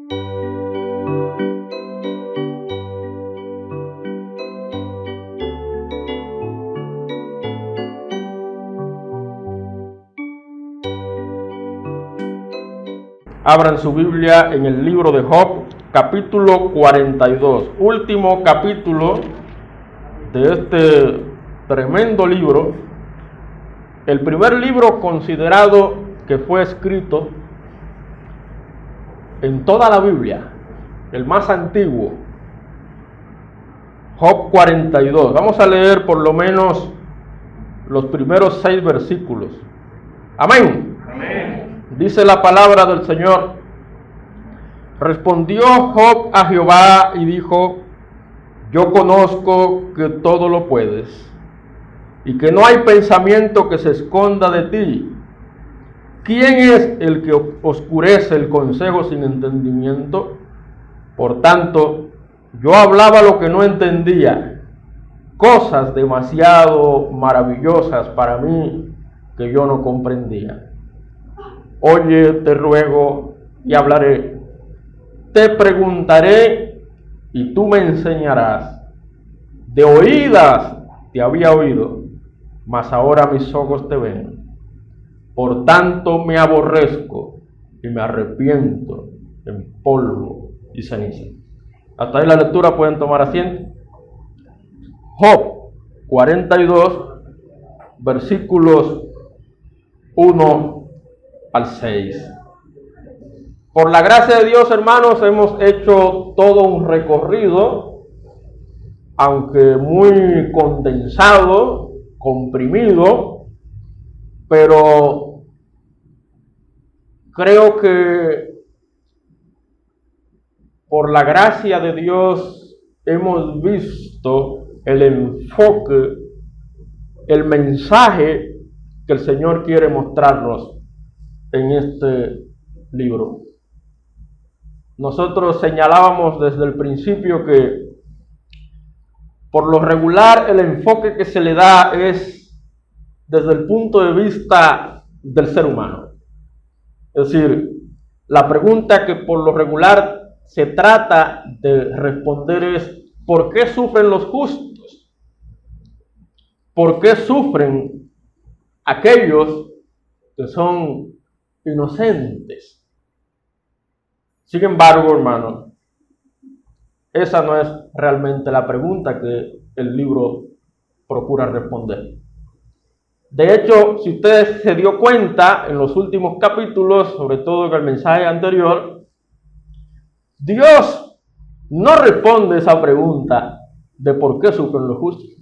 Abran su Biblia en el libro de Job, capítulo 42, último capítulo de este tremendo libro, el primer libro considerado que fue escrito en toda la Biblia, el más antiguo. Job 42. Vamos a leer por lo menos los primeros 6 versículos. Amén. Amén. Dice la palabra del Señor: respondió Job a Jehová y dijo: yo conozco que todo lo puedes, y que no hay pensamiento que se esconda de ti. ¿Quién es el que oscurece el consejo sin entendimiento? Por tanto, yo hablaba lo que no entendía, cosas demasiado maravillosas para mí que yo no comprendía. Oye, te ruego y hablaré, te preguntaré y tú me enseñarás. De oídas te había oído, mas ahora mis ojos te ven. Por tanto me aborrezco y me arrepiento en polvo y ceniza. Hasta ahí la lectura, pueden tomar asiento. Job 42, versículos 1 al 6. Por la gracia de Dios, hermanos, hemos hecho todo un recorrido, aunque muy condensado, comprimido, pero creo que por la gracia de Dios hemos visto el enfoque, el mensaje que el Señor quiere mostrarnos en este libro. Nosotros señalábamos desde el principio que por lo regular el enfoque que se le da es desde el punto de vista del ser humano. Es decir, la pregunta que por lo regular se trata de responder es: ¿por qué sufren los justos? ¿Por qué sufren aquellos que son inocentes? Sin embargo, hermanos, esa no es realmente la pregunta que el libro procura responder. De hecho, si usted se dio cuenta en los últimos capítulos, sobre todo en el mensaje anterior, Dios no responde esa pregunta de por qué sufren los justos.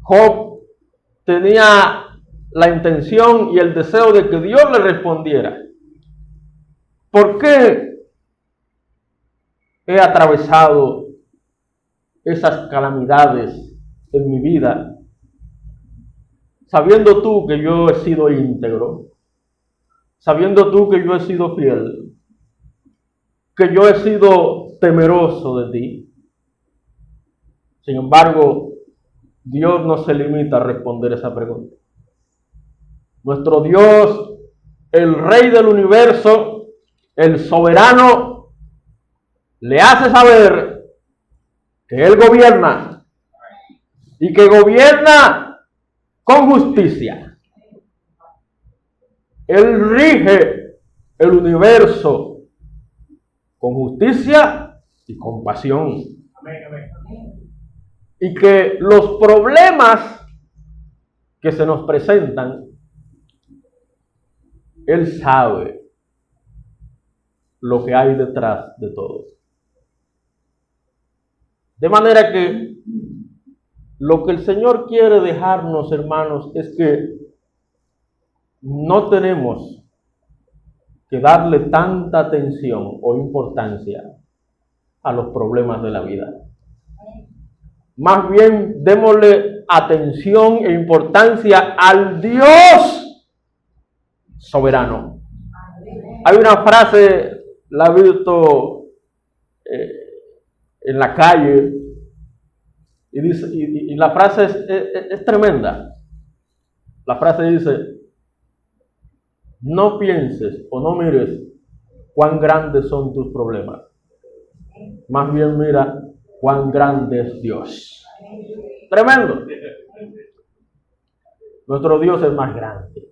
Job tenía la intención y el deseo de que Dios le respondiera: ¿por qué he atravesado esas calamidades en mi vida, sabiendo tú que yo he sido íntegro, sabiendo tú que yo he sido fiel, que yo he sido temeroso de ti? Sin embargo, Dios no se limita a responder esa pregunta. Nuestro Dios, el Rey del universo, el soberano, le hace saber que Él gobierna y que gobierna con justicia. Él rige el universo con justicia y compasión. Amén, amén. Y que los problemas que se nos presentan, Él sabe lo que hay detrás de todo. De manera que lo que el Señor quiere dejarnos, hermanos, es que no tenemos que darle tanta atención o importancia a los problemas de la vida. Más bien, démosle atención e importancia al Dios soberano. Hay una frase, la he visto en la calle, y dice, y la frase es tremenda. La frase dice: no pienses o no mires cuán grandes son tus problemas. Más bien mira cuán grande es Dios. Tremendo. Nuestro Dios es más grande.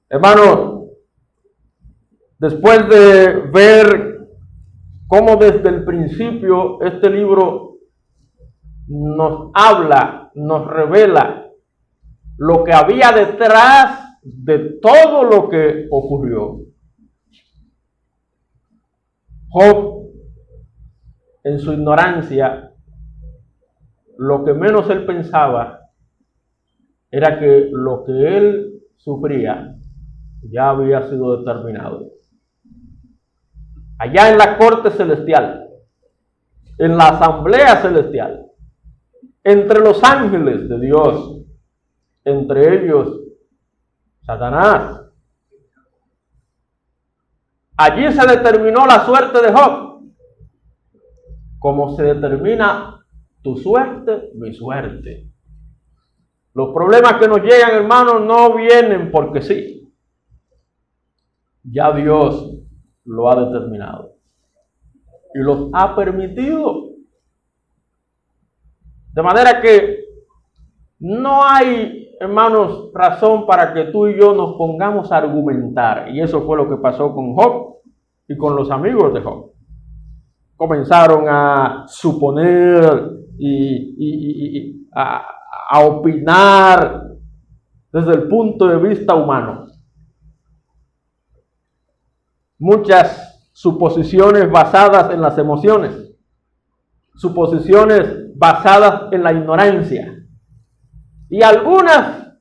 Hermanos, después de ver cómo desde el principio este libro nos habla, nos revela lo que había detrás de todo lo que ocurrió. Job, en su ignorancia, lo que menos él pensaba era que lo que él sufría ya había sido determinado. Allá en la corte celestial, en la asamblea celestial, entre los ángeles de Dios, entre ellos Satanás, allí se determinó la suerte de Job, como se determina tu suerte, mi suerte. Los problemas que nos llegan, hermanos, no vienen porque sí. Ya Dios lo ha determinado y los ha permitido. De manera que no hay, hermanos, razón para que tú y yo nos pongamos a argumentar. Y eso fue lo que pasó con Job y con los amigos de Job. Comenzaron a suponer y a opinar desde el punto de vista humano. Muchas suposiciones basadas en las emociones, suposiciones basadas en la ignorancia y algunas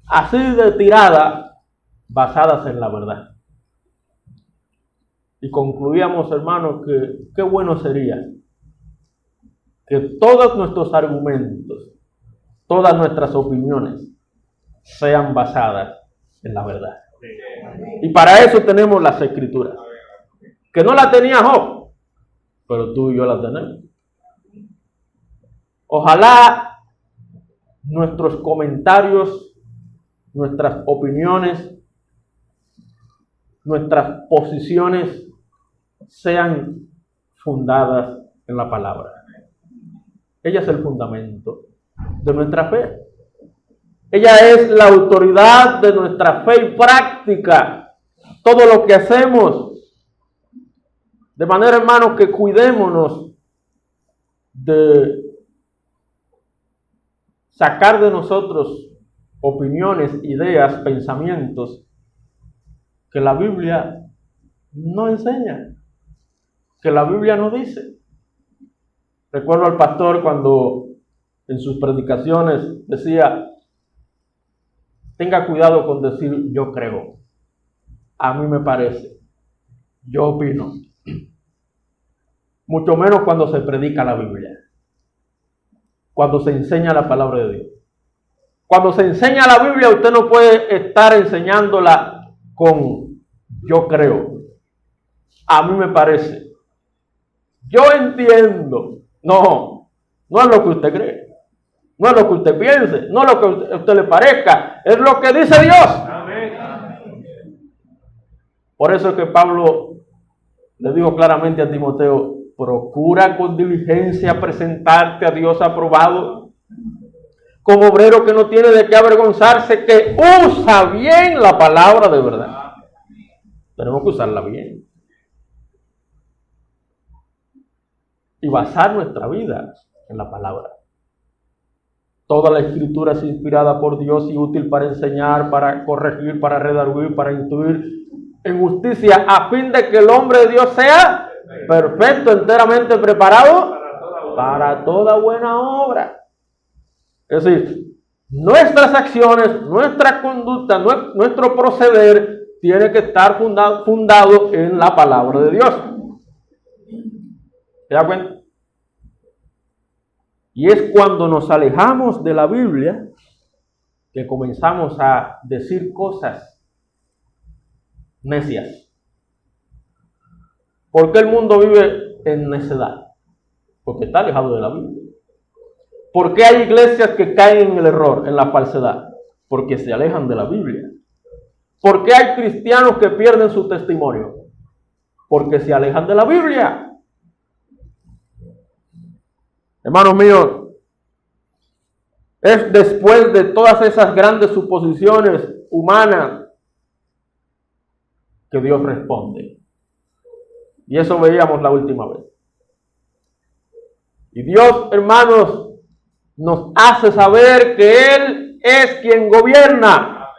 así de tirada basadas en la verdad. Y concluíamos, hermanos, que qué bueno sería que todos nuestros argumentos, todas nuestras opiniones sean basadas en la verdad. Y para eso tenemos las Escrituras, que no la tenía Job, pero tú y yo la tenemos. Ojalá nuestros comentarios, nuestras opiniones, nuestras posiciones sean fundadas en la palabra. Ella es el fundamento de nuestra fe. Ella es la autoridad de nuestra fe y práctica. Todo lo que hacemos. De manera, hermanos, que cuidémonos de sacar de nosotros opiniones, ideas, pensamientos que la Biblia no enseña, que la Biblia no dice. Recuerdo al pastor cuando en sus predicaciones decía: tenga cuidado con decir yo creo, a mí me parece, yo opino. Mucho menos cuando se predica la Biblia, cuando se enseña la palabra de Dios. Cuando se enseña la Biblia, usted no puede estar enseñándola con yo creo, a mí me parece, yo entiendo. No, no es lo que usted cree, no es lo que usted piense, no es lo que a usted le parezca, es lo que dice Dios. Amén. Por eso es que Pablo le dijo claramente a Timoteo: procura con diligencia presentarte a Dios aprobado, como obrero que no tiene de qué avergonzarse, que usa bien la palabra de verdad. Tenemos que usarla bien y basar nuestra vida en la palabra. Toda la Escritura es inspirada por Dios y útil para enseñar, para corregir, para redarguir, para instruir en justicia, a fin de que el hombre de Dios sea perfecto, enteramente preparado para toda buena obra. Es decir, nuestras acciones, nuestra conducta, nuestro proceder tiene que estar fundado en la palabra de Dios. ¿Se da cuenta? Y es cuando nos alejamos de la Biblia que comenzamos a decir cosas necias. ¿Por qué el mundo vive en necedad? Porque está alejado de la Biblia. ¿Por qué hay iglesias que caen en el error, en la falsedad? Porque se alejan de la Biblia. ¿Por qué hay cristianos que pierden su testimonio? Porque se alejan de la Biblia. Hermanos míos, es después de todas esas grandes suposiciones humanas que Dios responde. Y eso veíamos la última vez. Y Dios, hermanos, nos hace saber que Él es quien gobierna.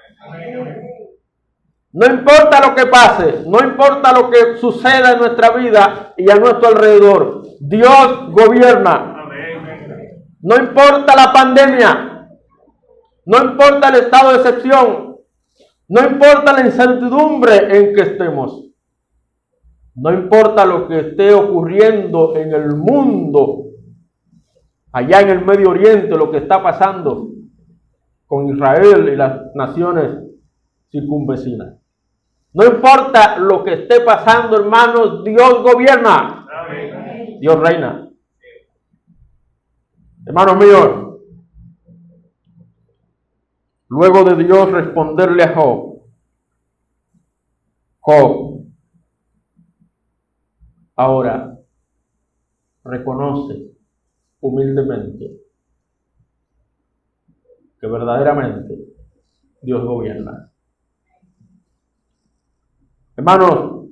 No importa lo que pase, no importa lo que suceda en nuestra vida y a nuestro alrededor, Dios gobierna. No importa la pandemia, no importa el estado de excepción, no importa la incertidumbre en que estemos, no importa lo que esté ocurriendo en el mundo, allá en el Medio Oriente, lo que está pasando con Israel y las naciones circunvecinas. No importa lo que esté pasando, hermanos, Dios gobierna. Amén. Dios reina. Hermanos míos, luego de Dios responderle a Job, Job ahora reconoce humildemente que verdaderamente Dios gobierna. Hermanos,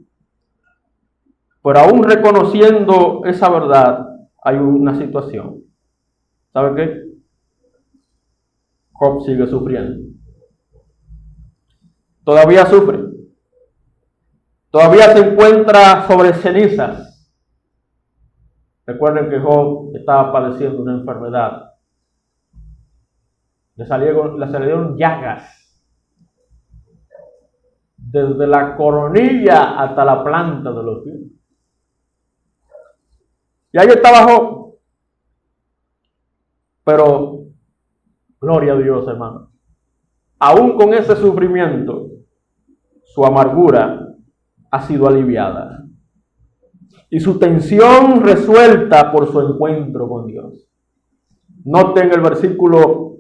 pero aún reconociendo esa verdad, hay una situación. ¿Sabe qué? Job sigue sufriendo. Todavía sufre. Todavía se encuentra sobre cenizas. Recuerden que Job estaba padeciendo una enfermedad. Le salieron llagas. Desde la coronilla hasta la planta de los pies. Y ahí estaba Job. Pero, gloria a Dios, hermano. Aún con ese sufrimiento, su amargura ha sido aliviada. Y su tensión resuelta por su encuentro con Dios. Noten el versículo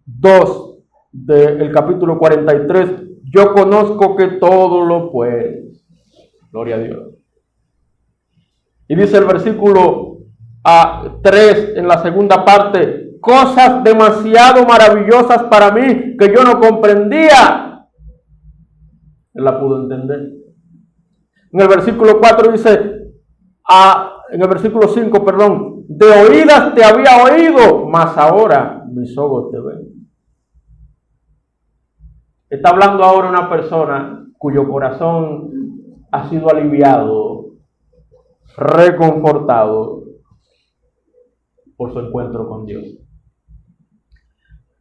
2 del capítulo 43. Yo conozco que todo lo puedes. Gloria a Dios. Y dice el versículo 3 en la segunda parte, cosas demasiado maravillosas para mí que yo no comprendía. Él la pudo entender. En el versículo 4 dice, en el versículo 5, perdón, de oídas te había oído, mas ahora mis ojos te ven. Está hablando ahora una persona cuyo corazón ha sido aliviado, reconfortado por su encuentro con Dios.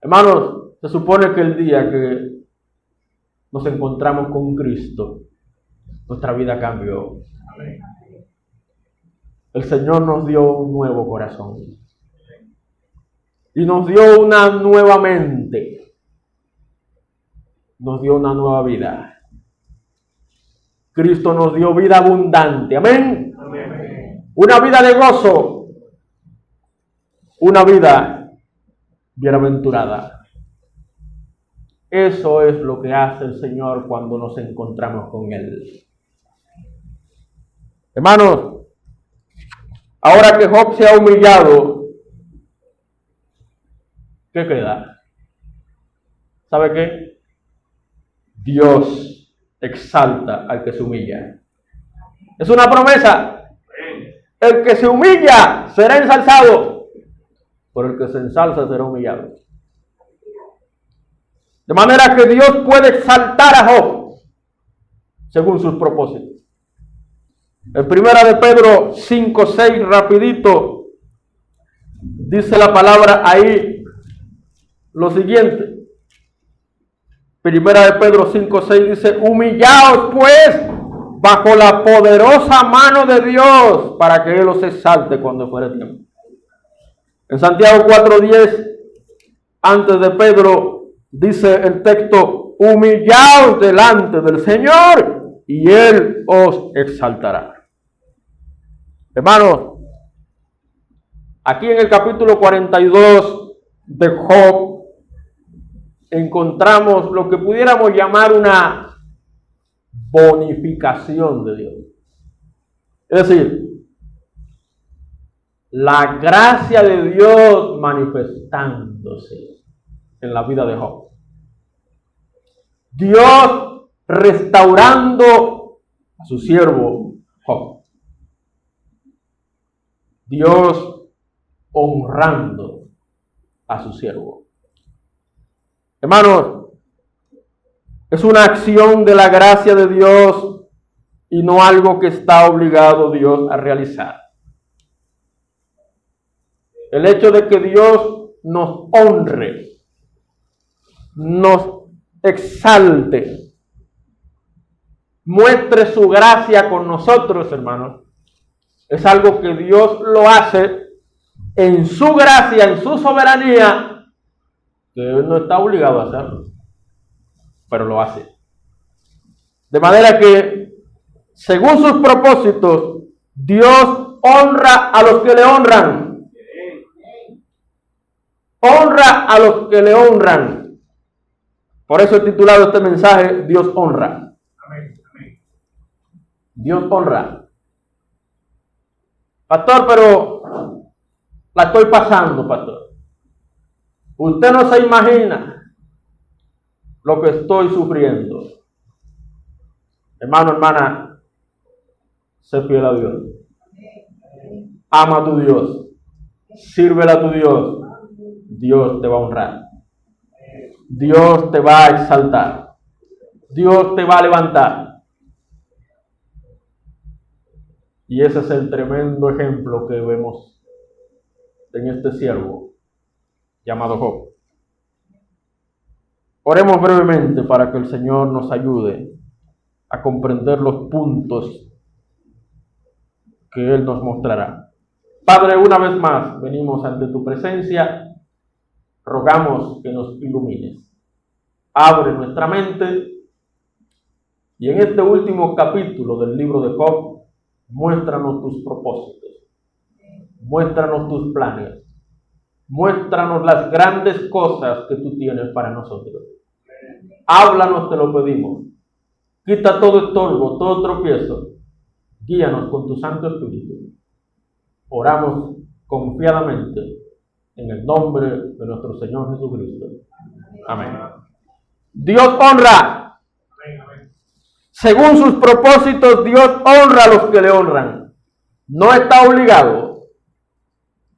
Hermanos, se supone que el día que nos encontramos con Cristo, nuestra vida cambió. Amén. El Señor nos dio un nuevo corazón. Y nos dio una nueva mente. Nos dio una nueva vida. Cristo nos dio vida abundante. Amén. Amén. Una vida de gozo. Una vida bienaventurada. Eso es lo que hace el Señor cuando nos encontramos con Él. Hermanos, ahora que Job se ha humillado, ¿qué queda? ¿Sabe qué? Dios exalta al que se humilla. Es una promesa. El que se humilla será ensalzado. Por el que se ensalza será humillado. De manera que Dios puede exaltar a Job según sus propósitos. En 1 de Pedro 5:6, rapidito, dice la palabra ahí lo siguiente. 1 de Pedro 5:6 dice, humillaos pues bajo la poderosa mano de Dios para que Él os exalte cuando fuere tiempo. En Santiago 4:10, antes de Pedro, dice el texto, humillaos delante del Señor y Él os exaltará. Hermanos, aquí en el capítulo 42 de Job, encontramos lo que pudiéramos llamar una bonificación de Dios. Es decir, la gracia de Dios manifestándose en la vida de Job. Dios restaurando a su siervo Job. Dios honrando a su siervo. Hermanos, es una acción de la gracia de Dios y no algo que está obligado Dios a realizar. El hecho de que Dios nos honre, nos exalte, muestre su gracia con nosotros, hermanos, es algo que Dios lo hace en su gracia, en su soberanía, que Él no está obligado a hacerlo, pero lo hace. De manera que, según sus propósitos, Dios honra a los que le honran. Honra a los que le honran. Por eso he titulado este mensaje, Dios honra. Dios honra. Pastor, pero la estoy pasando, pastor. Usted no se imagina lo que estoy sufriendo. Hermano, hermana, sé fiel a Dios. Ama a tu Dios. Sírvele a tu Dios. Dios te va a honrar. Dios te va a exaltar. Dios te va a levantar. Y ese es el tremendo ejemplo que vemos en este siervo llamado Job. Oremos brevemente para que el Señor nos ayude a comprender los puntos que Él nos mostrará. Padre, una vez más venimos ante tu presencia. Rogamos que nos ilumines. Abre nuestra mente y en este último capítulo del libro de Job, muéstranos tus propósitos, muéstranos tus planes, muéstranos las grandes cosas que tú tienes para nosotros. Háblanos, te lo pedimos. Quita todo estorbo, todo tropiezo. Guíanos con tu Santo Espíritu. Oramos confiadamente en el nombre de nuestro Señor Jesucristo. Amén. Dios honra. Según sus propósitos, Dios honra a los que le honran. No está obligado,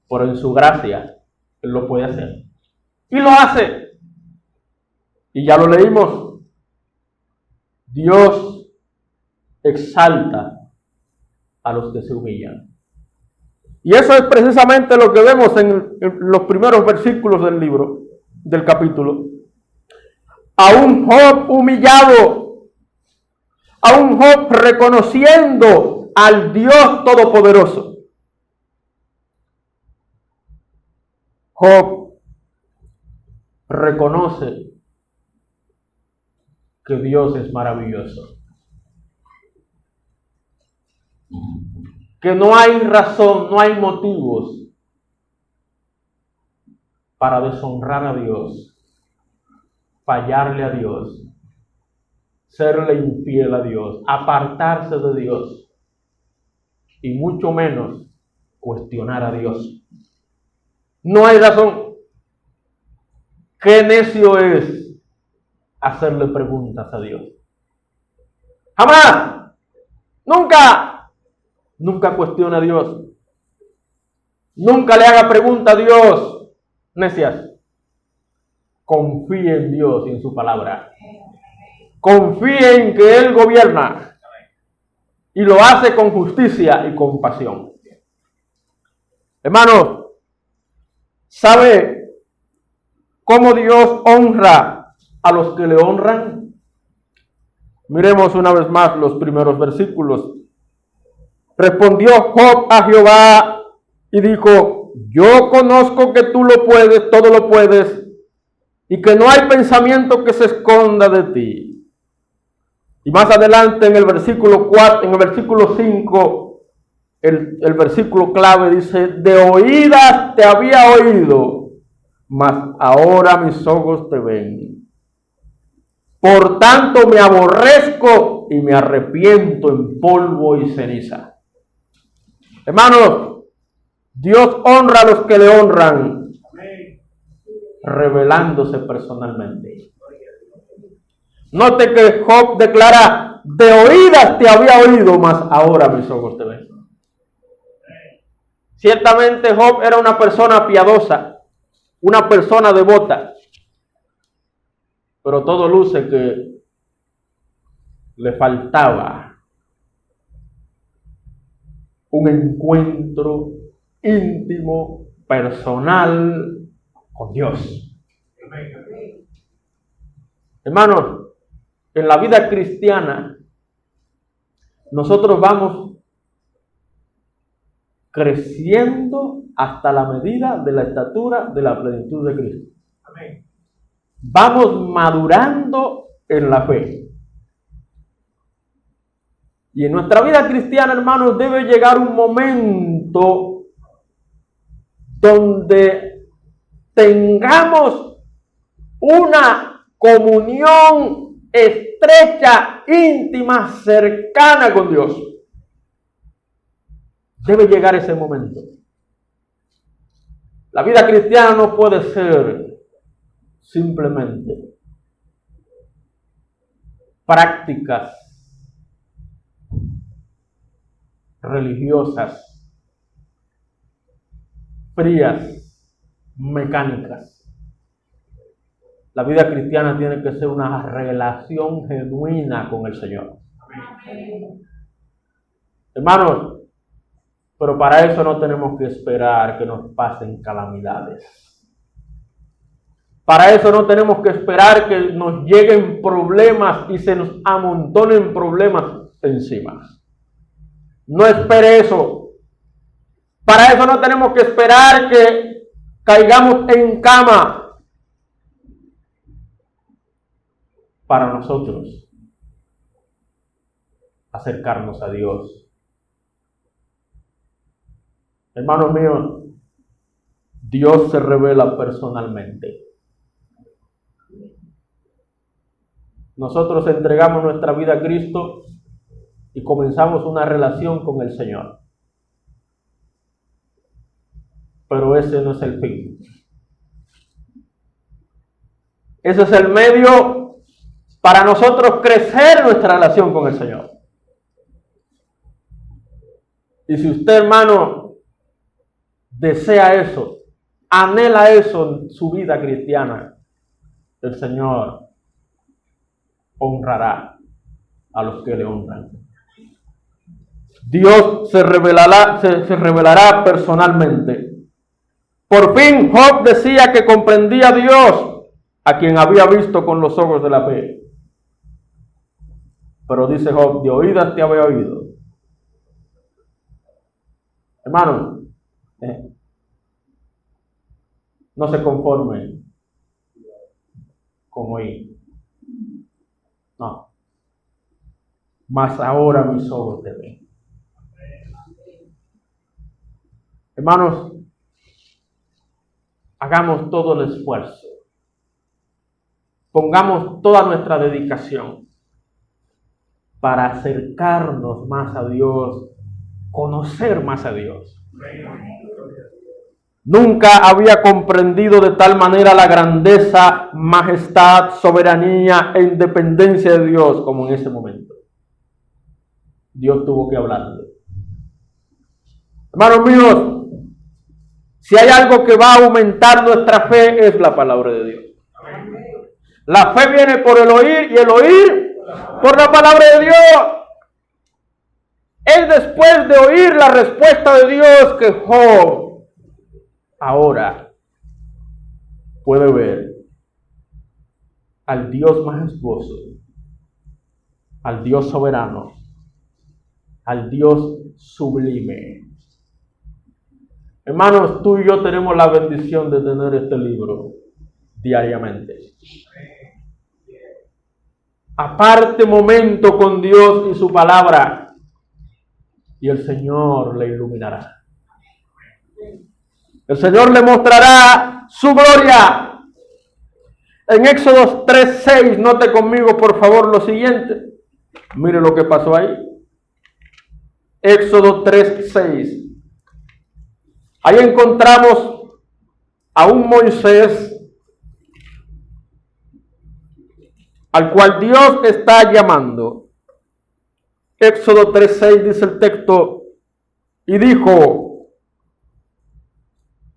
pero en su gracia Él lo puede hacer. Y lo hace. Y ya lo leímos. Dios exalta a los que se humillan. Y eso es precisamente lo que vemos en los primeros versículos del libro, del capítulo. A un Job humillado, a un Job reconociendo al Dios Todopoderoso. Job reconoce que Dios es maravilloso. Que no hay razón, no hay motivos para deshonrar a Dios, fallarle a Dios, serle infiel a Dios, apartarse de Dios y mucho menos cuestionar a Dios. No hay razón. Qué necio es hacerle preguntas a Dios. Jamás, nunca cuestiona a Dios. Nunca le haga pregunta a Dios necias. Confíe en Dios y en su palabra. Confíe en que Él gobierna y lo hace con justicia y compasión. Hermanos, ¿sabe cómo Dios honra a los que le honran? Miremos una vez más los primeros versículos. Respondió Job a Jehová y dijo: yo conozco que tú lo puedes, todo lo puedes, y que no hay pensamiento que se esconda de ti. Y más adelante en el versículo 4, en el versículo 5, el versículo clave dice: de oídas te había oído, mas ahora mis ojos te ven. Por tanto me aborrezco y me arrepiento en polvo y ceniza. Hermanos, Dios honra a los que le honran, revelándose personalmente. Note que Job declara: de oídas te había oído, mas ahora mis ojos te ven. Ciertamente Job era una persona piadosa, una persona devota, pero todo luce que le faltaba un encuentro íntimo, personal con Dios. Hermanos, en la vida cristiana nosotros vamos creciendo hasta la medida de la estatura de la plenitud de Cristo. Amén. Vamos madurando en la fe. Y en nuestra vida cristiana, hermanos, debe llegar un momento donde tengamos una comunión estrecha, íntima, cercana con Dios. Debe llegar ese momento. La vida cristiana no puede ser simplemente prácticas religiosas, frías, mecánicas. La vida cristiana tiene que ser una relación genuina con el Señor. Hermanos, pero para eso no tenemos que esperar que nos pasen calamidades. Para eso no tenemos que esperar que nos lleguen problemas y se nos amontonen problemas encima. No espere eso. Para eso no tenemos que esperar que caigamos en cama. Para nosotros acercarnos a Dios. Hermanos míos, Dios se revela personalmente. Nosotros entregamos nuestra vida a Cristo y comenzamos una relación con el Señor. Pero ese no es el fin. Ese es el medio para nosotros crecer nuestra relación con el Señor. Y si usted, hermano, desea eso, anhela eso en su vida cristiana, el Señor honrará a los que le honran. Dios se revelará personalmente. Por fin Job decía que comprendía a Dios, a quien había visto con los ojos de la fe. Pero dice Job: de oídas te había oído. Hermano, no se conforme con oír. No. Mas ahora mis ojos te ven. Hermanos, hagamos todo el esfuerzo. Pongamos toda nuestra dedicación para acercarnos más a Dios, conocer más a Dios. Nunca había comprendido de tal manera la grandeza, majestad, soberanía e independencia de Dios como en ese momento. Dios tuvo que hablarle. Hermanos míos, si hay algo que va a aumentar nuestra fe es la palabra de Dios. La fe viene por el oír y el oír por la palabra de Dios. Es después de oír la respuesta de Dios que Job ahora puede ver al Dios majestuoso, al Dios soberano, al Dios sublime. Hermanos, tú y yo tenemos la bendición de tener este libro diariamente. Aparte momento con Dios y su palabra, y el Señor le iluminará. El Señor le mostrará su gloria. En Éxodo 3:6, note conmigo por favor lo siguiente. Mire lo que pasó ahí. Éxodo 3:6. Ahí encontramos a un Moisés al cual Dios está llamando. Éxodo 3:6 dice el texto, y dijo,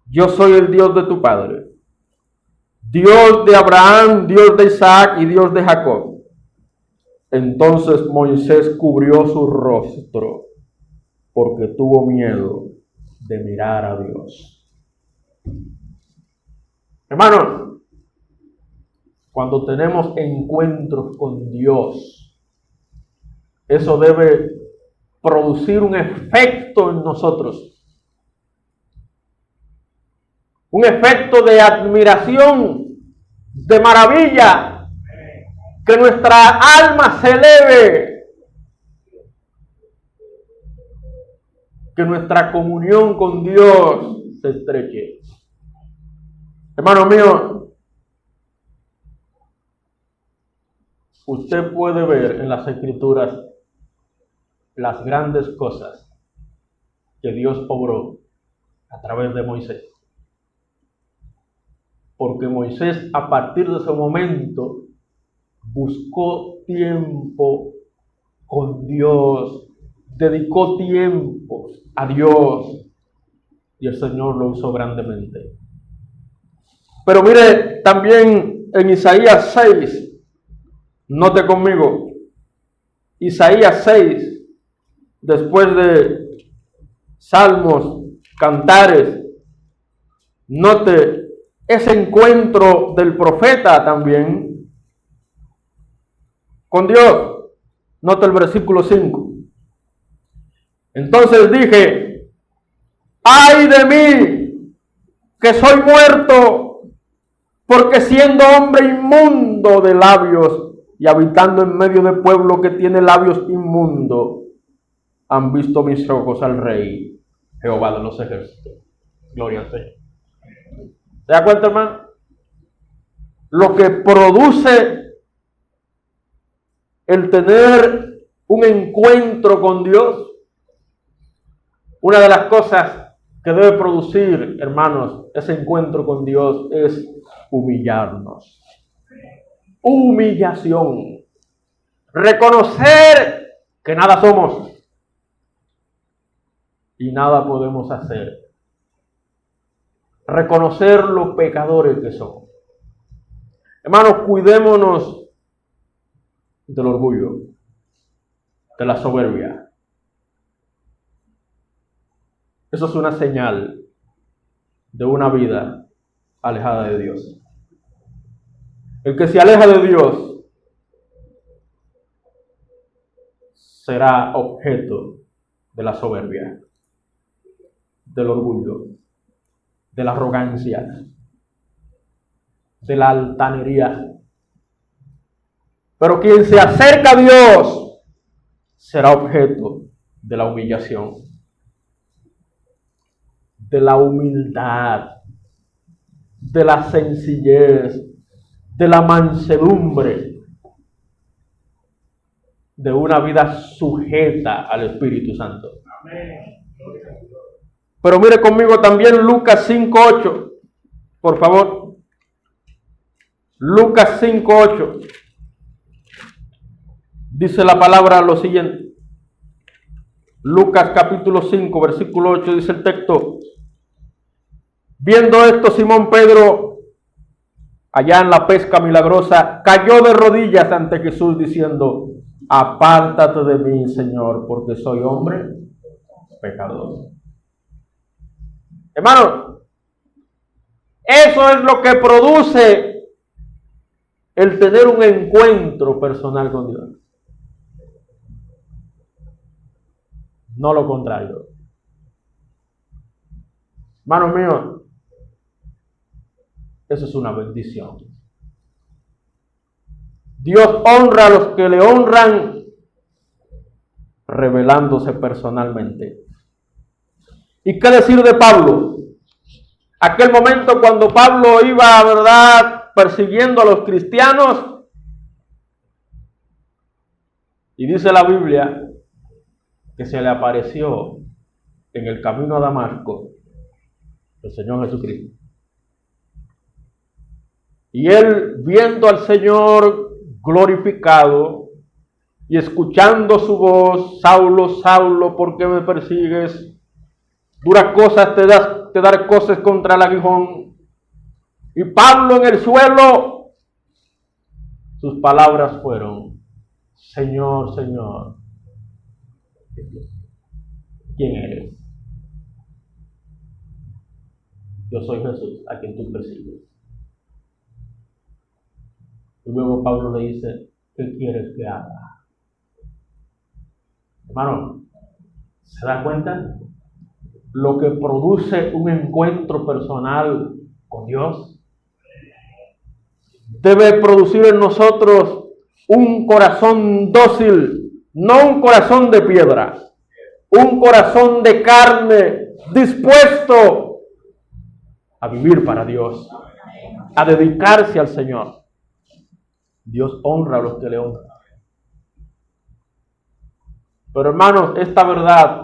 yo soy el Dios de tu padre, Dios de Abraham, Dios de Isaac y Dios de Jacob. Entonces Moisés cubrió su rostro porque tuvo miedo de mirar a Dios. Hermanos, cuando tenemos encuentros con Dios, eso debe producir un efecto en nosotros. Un efecto de admiración, de maravilla, que nuestra alma se eleve, que nuestra comunión con Dios se estreche. Hermano mío, usted puede ver en las Escrituras las grandes cosas que Dios obró a través de Moisés. Porque Moisés, a partir de ese momento, buscó tiempo con Dios, dedicó tiempo a Dios, y el Señor lo usó grandemente. Pero mire, también en Isaías 6, note conmigo, Isaías 6, después de Salmos, Cantares, note ese encuentro del profeta también con Dios. Nota el versículo 5. Entonces dije, ¡ay de mí, que soy muerto! Porque siendo hombre inmundo de labios y habitando en medio de pueblo que tiene labios inmundos, han visto mis ojos al Rey, Jehová de los ejércitos. Gloria al Señor. ¿Se da cuenta, hermano? Lo que produce el tener un encuentro con Dios, una de las cosas que debe producir, hermanos, ese encuentro con Dios es humillarnos. Humillación. Reconocer que nada somos y nada podemos hacer. Reconocer los pecadores que somos. Hermanos, cuidémonos del orgullo, de la soberbia. Eso es una señal de una vida alejada de Dios. El que se aleja de Dios será objeto de la soberbia, del orgullo, de la arrogancia, de la altanería. Pero quien se acerca a Dios será objeto de la humillación, de la humildad, de la sencillez, de la mansedumbre, de una vida sujeta al Espíritu Santo. Amén. Pero mire conmigo también Lucas 5:8, por favor. Lucas 5:8. Dice la palabra lo siguiente. Lucas capítulo 5, versículo 8, dice el texto. Viendo esto, Simón Pedro, allá en la pesca milagrosa, cayó de rodillas ante Jesús diciendo, apártate de mí, Señor, porque soy hombre pecador. Hermano, eso es lo que produce el tener un encuentro personal con Dios. No lo contrario. Hermanos míos, eso es una bendición. Dios honra a los que le honran, revelándose personalmente. ¿Y qué decir de Pablo? Aquel momento cuando Pablo iba, ¿verdad?, persiguiendo a los cristianos. Y dice la Biblia que se le apareció en el camino a Damasco el Señor Jesucristo. Y él, viendo al Señor glorificado y escuchando su voz: Saulo, Saulo, ¿por qué me persigues? Duras cosas te daré cosas contra el aguijón. Y Pablo en el suelo, sus palabras fueron: Señor, Señor, ¿quién eres? Yo soy Jesús, a quien tú persigues. Y luego Pablo le dice: ¿qué quieres que haga? Hermano, ¿se da cuenta? Lo que produce un encuentro personal con Dios debe producir en nosotros un corazón dócil, no un corazón de piedra, un corazón de carne dispuesto a vivir para Dios, a dedicarse al Señor. Dios honra a los que le honran. Pero hermanos, esta verdad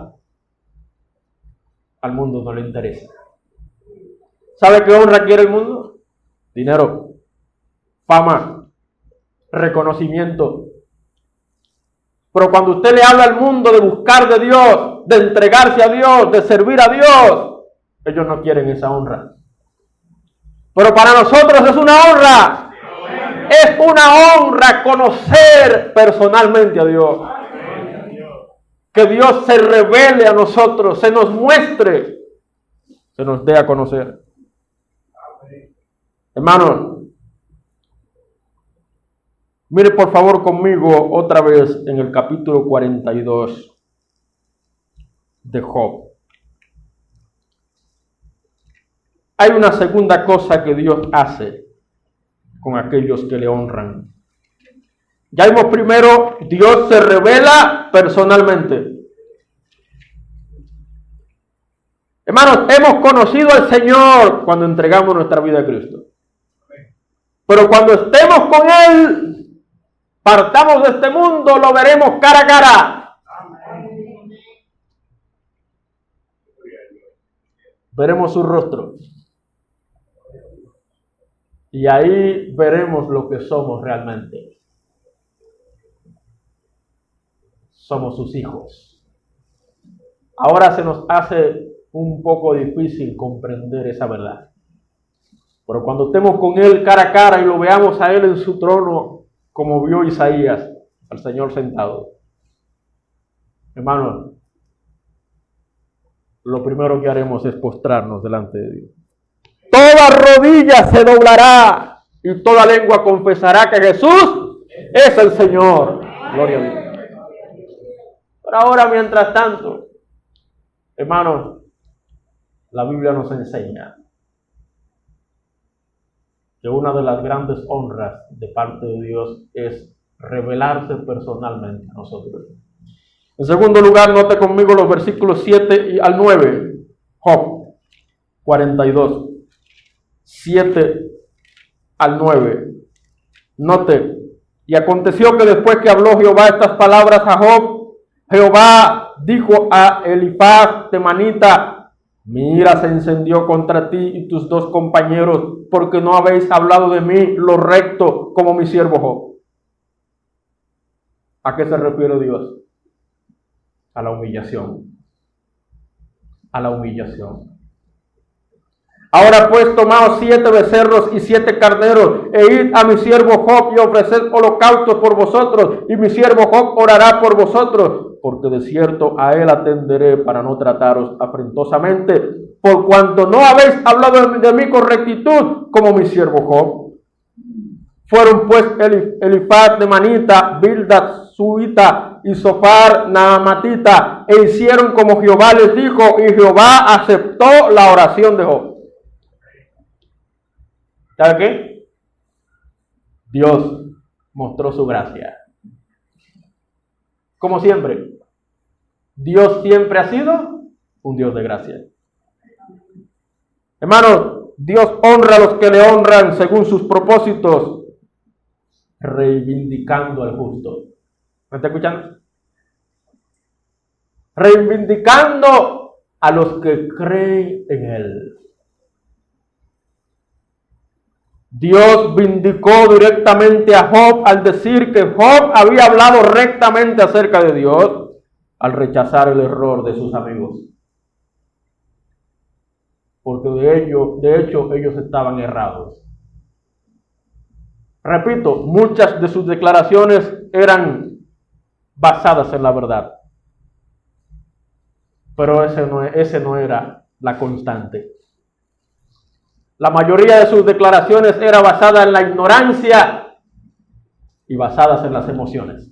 al mundo no le interesa. ¿Sabe qué honra quiere el mundo? Dinero, fama, reconocimiento. Pero cuando usted le habla al mundo de buscar de Dios, de entregarse a Dios, de servir a Dios, ellos no quieren esa honra. Pero para nosotros es una honra. Es una honra conocer personalmente a Dios. Que Dios se revele a nosotros, se nos muestre, se nos dé a conocer. Hermanos, mire por favor conmigo otra vez en el capítulo 42 de Job. Hay una segunda cosa que Dios hace con aquellos que le honran. Ya vimos primero, Dios se revela personalmente. Hermanos, hemos conocido al Señor cuando entregamos nuestra vida a Cristo. Pero cuando estemos con Él, partamos de este mundo, lo veremos cara a cara. Veremos su rostro. Y ahí veremos lo que somos realmente. Somos sus hijos. Ahora se nos hace un poco difícil comprender esa verdad. Pero cuando estemos con Él cara a cara y lo veamos a Él en su trono, como vio Isaías al Señor sentado, hermanos, lo primero que haremos es postrarnos delante de Dios. Toda rodilla se doblará y toda lengua confesará que Jesús es el Señor. Gloria a Dios. Pero ahora, mientras tanto, hermanos, la Biblia nos enseña que una de las grandes honras de parte de Dios es revelarse personalmente a nosotros. En segundo lugar, note conmigo los versículos 7 al 9. Job 42. 7 al 9. Note: y aconteció que después que habló Jehová estas palabras a Job, Jehová dijo a Elifaz temanita: mi ira se encendió contra ti y tus dos compañeros, porque no habéis hablado de mí lo recto como mi siervo Job. ¿A qué se refiere Dios? A la humillación. A la humillación. Ahora pues, tomaos 7 becerros y 7 carneros, e id a mi siervo Job y ofreced holocaustos por vosotros, y mi siervo Job orará por vosotros, porque de cierto a él atenderé para no trataros afrentosamente, por cuanto no habéis hablado de mí con rectitud, como mi siervo Job. Fueron pues Elifaz temanita, Bildad suita y Zophar naamatita, e hicieron como Jehová les dijo, y Jehová aceptó la oración de Job. ¿Sabe qué? Dios mostró su gracia. Como siempre, Dios siempre ha sido un Dios de gracia. Hermanos, Dios honra a los que le honran según sus propósitos, reivindicando al justo. ¿Me está escuchando? Reivindicando a los que creen en Él. Dios vindicó directamente a Job al decir que Job había hablado rectamente acerca de Dios al rechazar el error de sus amigos. Porque de hecho ellos estaban errados. Repito, muchas de sus declaraciones eran basadas en la verdad. Pero ese no era la constante. La mayoría de sus declaraciones era basada en la ignorancia y basadas en las emociones.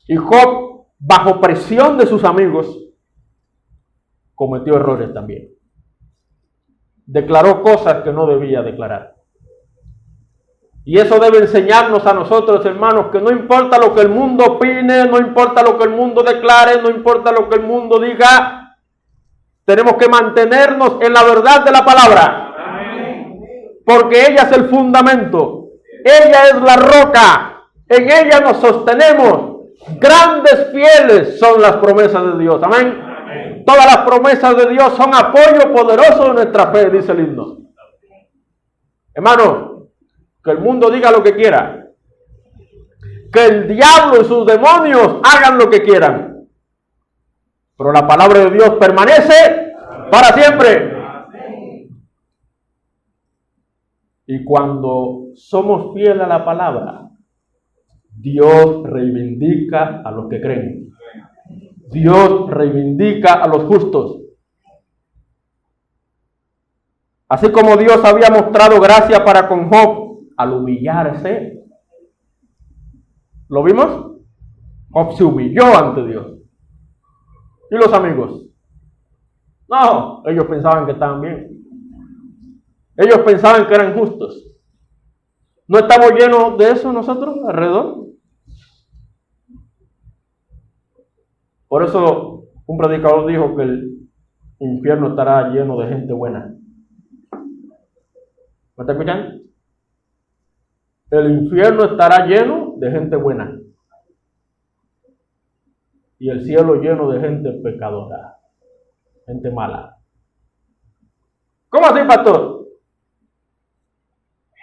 Y Job, bajo presión de sus amigos, cometió errores también. Declaró cosas que no debía declarar. Y eso debe enseñarnos a nosotros, hermanos, que no importa lo que el mundo opine, no importa lo que el mundo declare, no importa lo que el mundo diga, tenemos que mantenernos en la verdad de la palabra. Amén. Porque ella es el fundamento, ella es la roca, en ella nos sostenemos. Grandes, fieles son las promesas de Dios. Amén. Amén. Todas las promesas de Dios son apoyo poderoso de nuestra fe, dice el himno. Hermano, que el mundo diga lo que quiera, que el diablo y sus demonios hagan lo que quieran, pero la palabra de Dios permanece para siempre. Y cuando somos fieles a la palabra, Dios reivindica a los que creen. Dios reivindica a los justos. Así como Dios había mostrado gracia para con Job al humillarse. ¿Lo vimos? Job se humilló ante Dios. ¿Y los amigos? No, ellos pensaban que estaban bien. Ellos pensaban que eran justos. ¿No estamos llenos de eso nosotros alrededor? Por eso un predicador dijo que el infierno estará lleno de gente buena. ¿Me está escuchando? El infierno estará lleno de gente buena. Y el cielo lleno de gente pecadora. Gente mala. ¿Cómo así, pastor?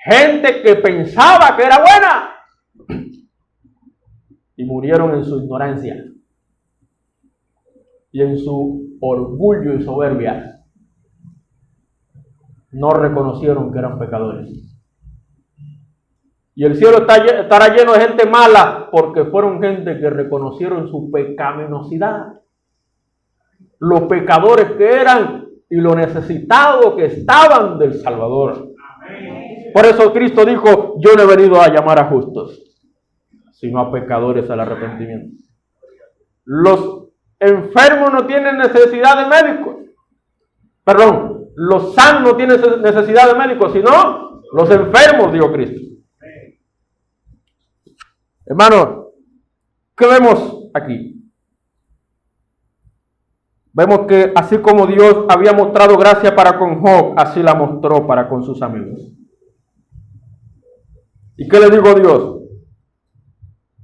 Gente que pensaba que era buena y murieron en su ignorancia y en su orgullo y soberbia. No reconocieron que eran pecadores. Y el cielo estará lleno de gente mala porque fueron gente que reconocieron su pecaminosidad, los pecadores que eran y lo necesitados que estaban del Salvador. Amén. Por eso Cristo dijo: yo no he venido a llamar a justos, sino a pecadores al arrepentimiento. Los enfermos no tienen necesidad de médicos. Perdón, los sanos no tienen necesidad de médicos, sino los enfermos, dijo Cristo. Hermanos, ¿qué vemos aquí? Vemos que así como Dios había mostrado gracia para con Job, así la mostró para con sus amigos. ¿Y qué le dijo Dios?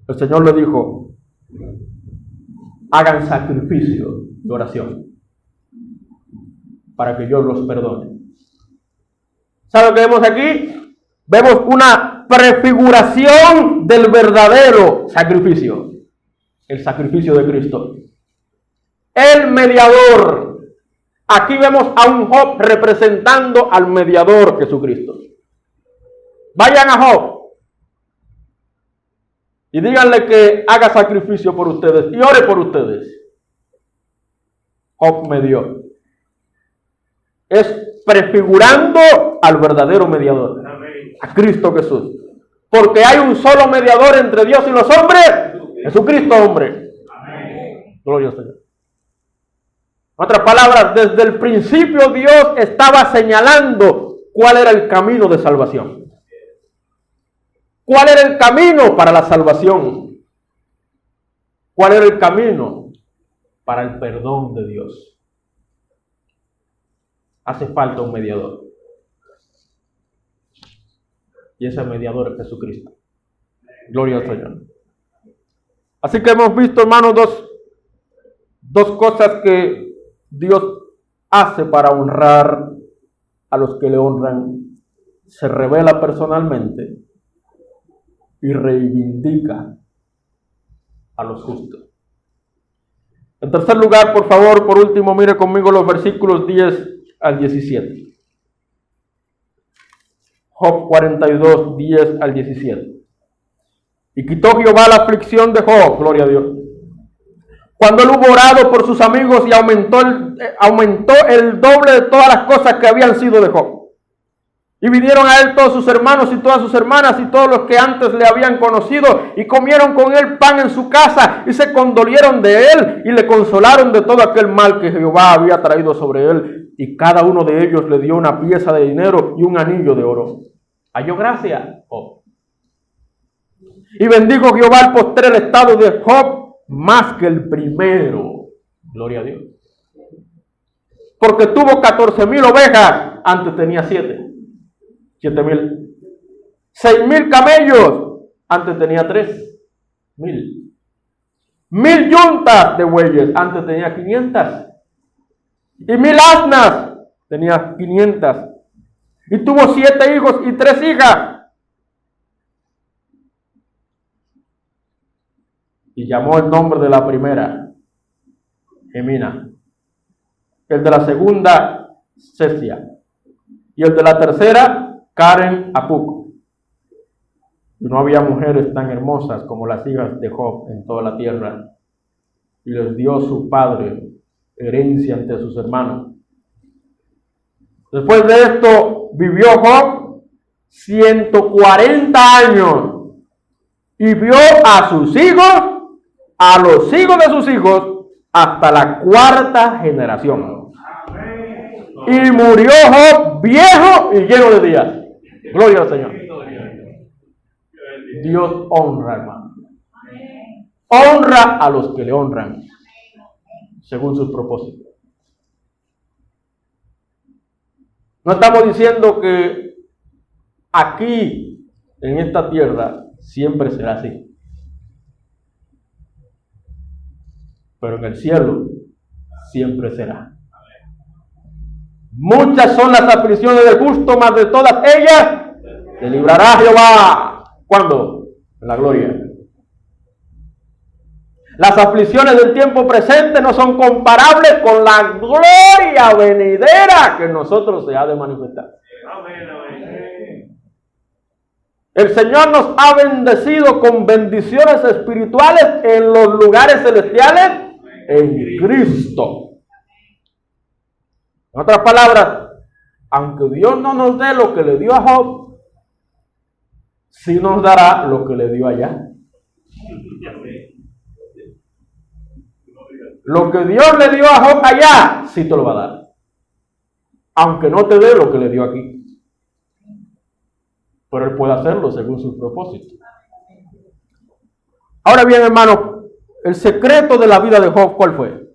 El Señor le dijo: hagan sacrificio de oración para que yo los perdone. ¿Sabe lo que vemos aquí? Vemos una prefiguración del verdadero sacrificio, el sacrificio de Cristo. El mediador. Aquí vemos a un Job representando al mediador Jesucristo. Vayan a Job y díganle que haga sacrificio por ustedes y ore por ustedes. Job me dio. Es prefigurando al verdadero mediador, a Cristo Jesús. Porque hay un solo mediador entre Dios y los hombres, Jesucristo hombre. Amén. Gloria al Señor. En otras palabras, desde el principio Dios estaba señalando cuál era el camino de salvación. ¿Cuál era el camino para la salvación? ¿Cuál era el camino para el perdón de Dios? hace falta un mediador. Y ese mediador es Jesucristo. Gloria al Señor. Así que hemos visto, hermanos, dos cosas que Dios hace para honrar a los que le honran. Se revela personalmente y reivindica a los justos. En tercer lugar, por favor, por último, mire conmigo los versículos 10 al 17. Job 42, 10 al 17. Y quitó Jehová la aflicción de Job, gloria a Dios, cuando él hubo orado por sus amigos y aumentó el doble de todas las cosas que habían sido de Job. Y vinieron a él todos sus hermanos y todas sus hermanas y todos los que antes le habían conocido y comieron con él pan en su casa y se condolieron de él y le consolaron de todo aquel mal que Jehová había traído sobre él. Y cada uno de ellos le dio una pieza de dinero y un anillo de oro. Halló gracia Job. Y bendijo Jehová el postrer estado de Job más que el primero. Gloria a Dios. Porque tuvo 14,000 ovejas, antes tenía 7,000. 6,000 camellos, antes tenía 3,000. 1,000 yuntas de bueyes, antes tenía 500. Y 1,000 asnas, tenía 500. Y tuvo 7 hijos y 3 hijas. Y llamó el nombre de la primera Gemina, el de la segunda Cesia, y el de la tercera Karen Apuk. Y no había mujeres tan hermosas como las hijas de Job en toda la tierra. Y les dio su padre herencia entre sus hermanos. Después de esto vivió Job 140 años y vio a sus hijos, a los hijos de sus hijos, hasta la 4ª generación. Y murió Job viejo y lleno de días. Gloria al Señor. Dios honra, hermano. Honra a los que le honran, según sus propósitos. No estamos diciendo que aquí, en esta tierra, siempre será así. Pero en el cielo siempre será. Muchas son las aflicciones del justo, mas de todas ellas te librará Jehová. ¿Cuándo? En la gloria. Las aflicciones del tiempo presente no son comparables con la gloria venidera que en nosotros se ha de manifestar. El Señor nos ha bendecido con bendiciones espirituales en los lugares celestiales en Cristo. En otras palabras, aunque Dios no nos dé lo que le dio a Job, sí nos dará lo que le dio allá. Lo que Dios le dio a Job allá, sí te lo va a dar. Aunque no te dé lo que le dio aquí. Pero Él puede hacerlo según sus propósitos. Ahora bien, hermano, el secreto de la vida de Job, ¿cuál fue?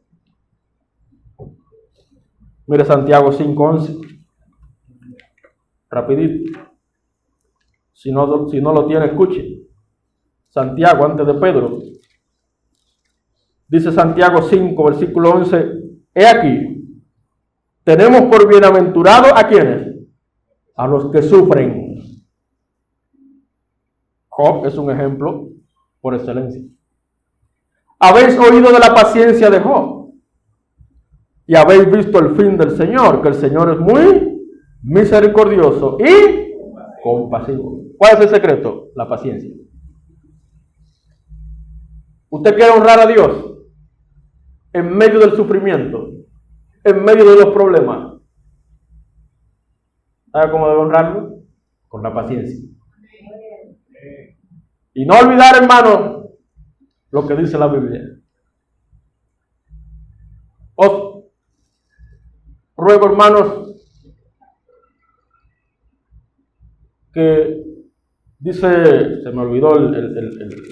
Mire Santiago 5:11. Rapidito. Si no lo tiene, escuche. Santiago, antes de Pedro. Dice Santiago 5, versículo 11. He aquí, tenemos por bienaventurados ¿a quiénes? A los que sufren. Job es un ejemplo por excelencia. Habéis oído de la paciencia de Job y habéis visto el fin del Señor, que el Señor es muy misericordioso y compasivo. ¿Cuál es el secreto? La paciencia. ¿Usted quiere honrar a Dios en medio del sufrimiento, en medio de los problemas? ¿Sabe cómo debe honrarlo? Con la paciencia. Y no olvidar, hermano, lo que dice la Biblia. Os ruego, hermanos, que dice, se me olvidó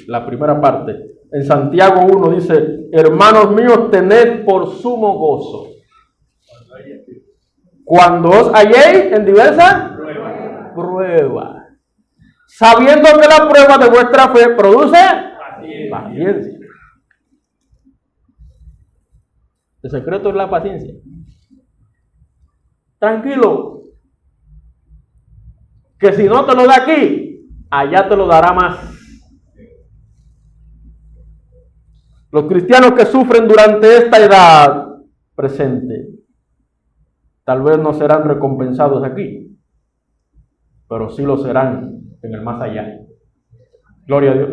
la primera parte. En Santiago 1 dice, hermanos míos, tened por sumo gozo cuando os halléis en diversas pruebas, sabiendo que la prueba de vuestra fe produce paciencia. El secreto es la paciencia. Tranquilo, que si no te lo da aquí, allá te lo dará más. Los cristianos que sufren durante esta edad presente, tal vez no serán recompensados aquí, pero sí lo serán en el más allá. Gloria a Dios.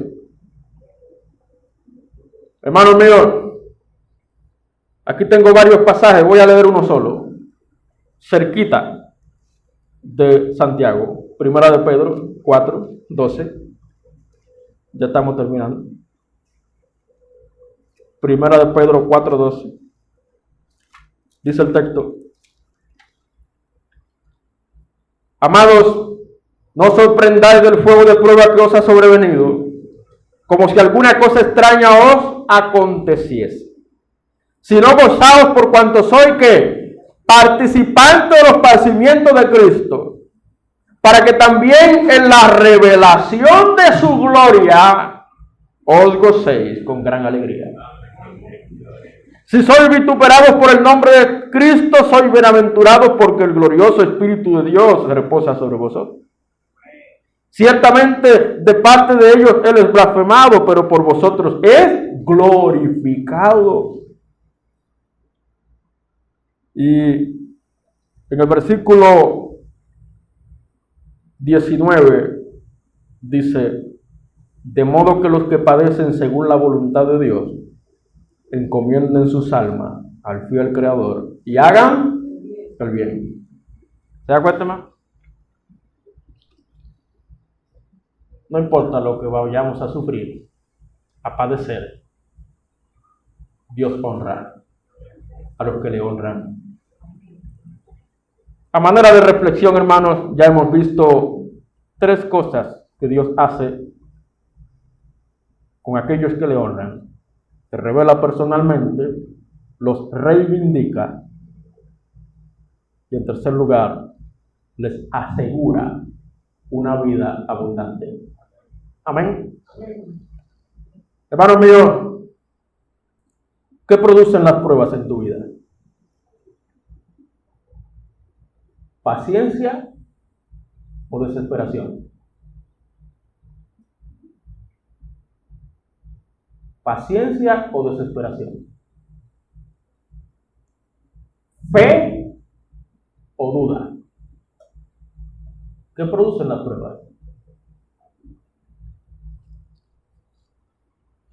Hermanos míos, aquí tengo varios pasajes, voy a leer uno solo, cerquita de Santiago, Primera de Pedro 4, 12. Ya estamos terminando. Primera de Pedro 4, 12. Dice el texto: amados, no os sorprendáis del fuego de prueba que os ha sobrevenido, como si alguna cosa extraña os aconteciese, sino gozaos por cuanto sois ¿qué? Participantes de los padecimientos de Cristo, para que también en la revelación de su gloria os gocéis con gran alegría. Si sois vituperados por el nombre de Cristo, sois bienaventurados, porque el glorioso Espíritu de Dios reposa sobre vosotros. Ciertamente de parte de ellos Él es blasfemado, pero por vosotros es glorificado. Y en el versículo 19 dice: de modo que los que padecen según la voluntad de Dios encomienden sus almas al fiel Creador y hagan el bien. ¿Se da cuenta, más? No importa lo que vayamos a sufrir, a padecer, Dios honra a los que le honran. A manera de reflexión, hermanos, ya hemos visto 3 cosas que Dios hace con aquellos que le honran. Se revela personalmente, los reivindica y en tercer lugar les asegura una vida abundante. Amén. Hermanos míos, ¿qué producen las pruebas en tu vida? ¿Paciencia o desesperación? ¿Paciencia o desesperación? ¿Fe o duda? ¿Qué producen las pruebas?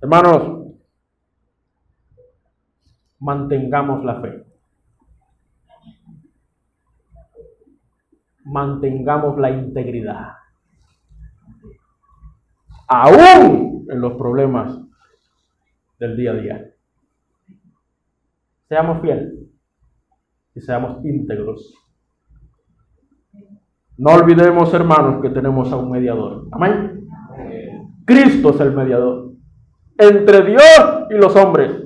Hermanos, mantengamos la fe. Mantengamos la integridad. Aún en los problemas del día a día. Seamos fieles y seamos íntegros. No olvidemos, hermanos, que tenemos a un mediador. Amén. Cristo es el mediador entre Dios y los hombres.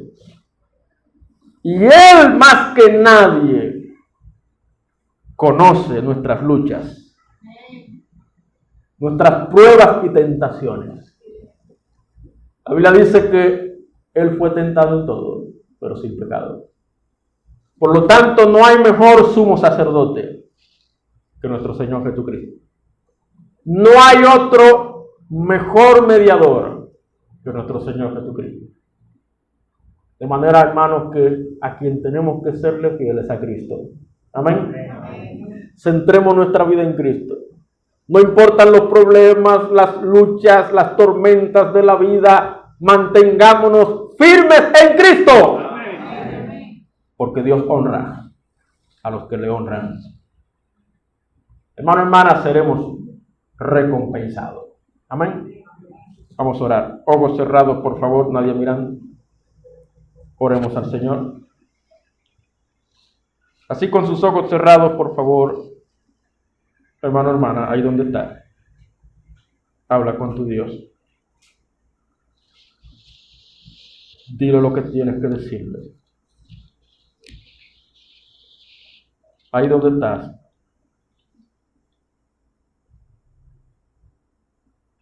Y Él más que nadie conoce nuestras luchas, nuestras pruebas y tentaciones. La Biblia dice que Él fue tentado en todo, pero sin pecado. Por lo tanto, no hay mejor sumo sacerdote que nuestro Señor Jesucristo. No hay otro mejor mediador que nuestro Señor Jesucristo. De manera, hermanos, que a quien tenemos que serle fieles a Cristo. Amén. Centremos nuestra vida en Cristo. No importan los problemas, las luchas, las tormentas de la vida. Mantengámonos firmes en Cristo. Porque Dios honra a los que le honran. Hermano, hermana, seremos recompensados. Amén. Vamos a orar. Ojos cerrados, por favor, nadie mirando. Oremos al Señor. Así con sus ojos cerrados, por favor, hermano, hermana, ahí donde está. Habla con tu Dios. Dile lo que tienes que decirle. Ahí donde estás,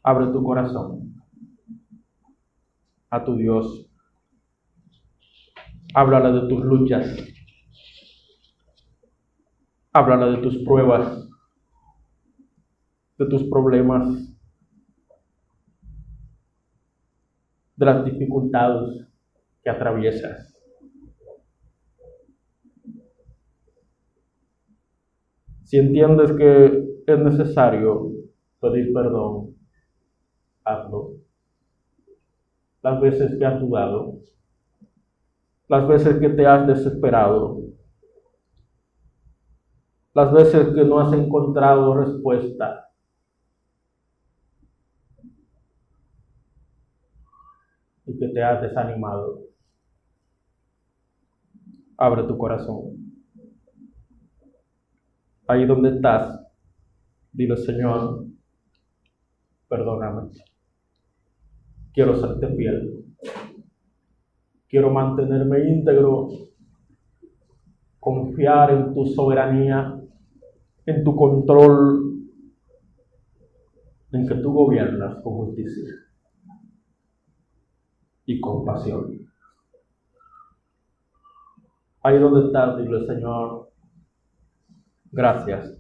abre tu corazón a tu Dios. Háblale de tus luchas. Háblale de tus pruebas, de tus problemas, de las dificultades que atraviesas. Si entiendes que es necesario pedir perdón, hazlo. Las veces que has dudado, las veces que te has desesperado, las veces que no has encontrado respuesta, y que te has desanimado, abre tu corazón. Ahí donde estás, dile: Señor, perdóname. Quiero serte fiel. Quiero mantenerme íntegro, confiar en tu soberanía, en tu control, en que tú gobiernas con justicia y compasión. Ahí donde estás, dile: Señor, gracias,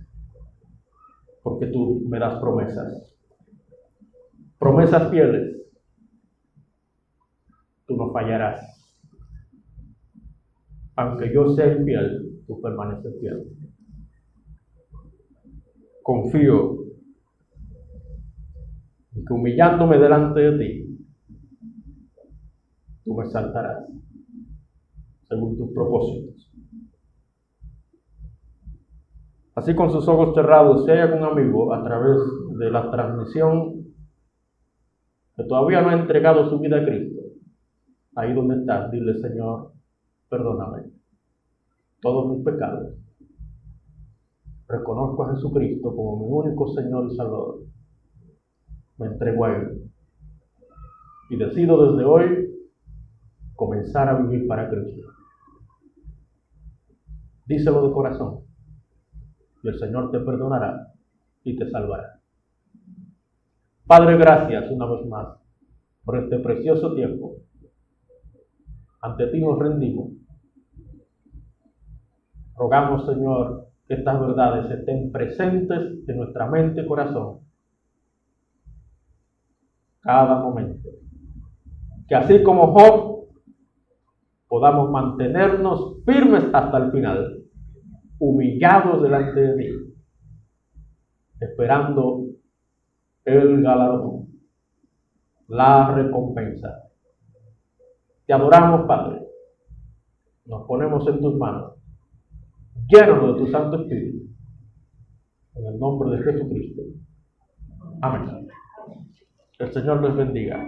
porque tú me das promesas fieles. Tú no fallarás. Aunque yo sea infiel, tú permaneces fiel. Confío en que humillándome delante de ti, tú me exaltarás según tus propósitos. Así, con sus ojos cerrados, si hay algún amigo a través de la transmisión que todavía no ha entregado su vida a Cristo, ahí donde estás, dile: Señor, perdóname todos mis pecados. Reconozco a Jesucristo como mi único Señor y Salvador. Me entrego a Él y decido desde hoy comenzar a vivir para Cristo. Díselo de corazón y el Señor te perdonará y te salvará. Padre, gracias una vez más por este precioso tiempo. Ante ti nos rendimos. Rogamos, Señor, que estas verdades estén presentes en nuestra mente y corazón cada momento. Que así como Job, podamos mantenernos firmes hasta el final, humillados delante de ti, esperando el galardón, la recompensa. Te adoramos, Padre. Nos ponemos en tus manos. Llénanos de tu Santo Espíritu. En el nombre de Jesucristo. Amén. El Señor les bendiga.